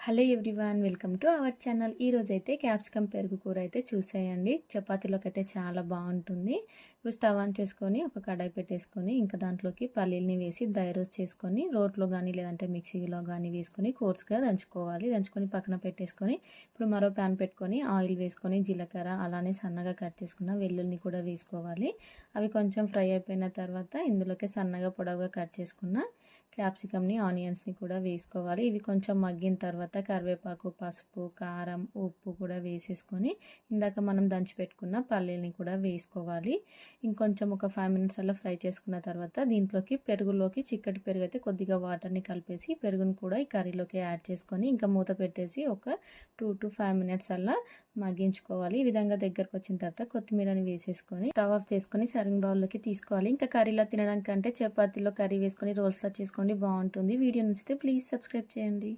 Hello everyone, welcome to our channel. ఈరోజైతే capsicum పెరుగు కూర అయితే చూసేయండి. చపాతీలోకి అయితే చాలా బాగుంటుంది. ఇప్పుడు స్టవ్ ఆన్ చేసుకొని ఒక కడాయి పెట్టేసుకొని ఇంకా దాంట్లోకి పల్లీల్ని వేసి డ్రై రోస్ట్ చేసుకొని రోట్లో కానీ లేదంటే మిక్సీలో కానీ వేసుకొని కోర్స్గా దంచుకోవాలి. దంచుకొని పక్కన పెట్టేసుకొని ఇప్పుడు మరో ప్యాన్ పెట్టుకొని ఆయిల్ వేసుకొని జీలకర్ర అలానే సన్నగా కట్ చేసుకున్న వెల్లుల్ని కూడా వేసుకోవాలి. అవి కొంచెం ఫ్రై అయిపోయిన తర్వాత ఇందులోకి సన్నగా పొడవుగా కట్ చేసుకున్న క్యాప్సికమ్ని ఆనియన్స్ని కూడా వేసుకోవాలి. ఇవి కొంచెం మగ్గిన తర్వాత కరివేపాకు, పసుపు, కారం, ఉప్పు కూడా వేసేసుకొని ఇందాక మనం దంచి పెట్టుకున్న పల్లీల్ని కూడా వేసుకోవాలి. ఇంకొంచెం ఒక 5 minutes అలా ఫ్రై చేసుకున్న తర్వాత దీంట్లోకి పెరుగులోకి చిక్కటి పెరుగు అయితే కొద్దిగా వాటర్ని కలిపేసి పెరుగును కూడా ఈ కర్రీలోకి యాడ్ చేసుకొని ఇంకా మూత పెట్టేసి ఒక 2 to 5 minutes అలా మగ్గించుకోవాలి. ఈ విధంగా దగ్గరకు వచ్చిన తర్వాత కొత్తిమీరని వేసేసుకొని స్టవ్ ఆఫ్ చేసుకొని సర్వింగ్ బౌల్లోకి తీసుకోవాలి. ఇంకా కర్రీలా తినడానికంటే చపాతీలో కర్రీ వేసుకొని రోల్స్లా చేసుకోండి, బాగుంటుంది. వీడియో నచ్చితే ప్లీజ్ సబ్స్క్రైబ్ చేయండి.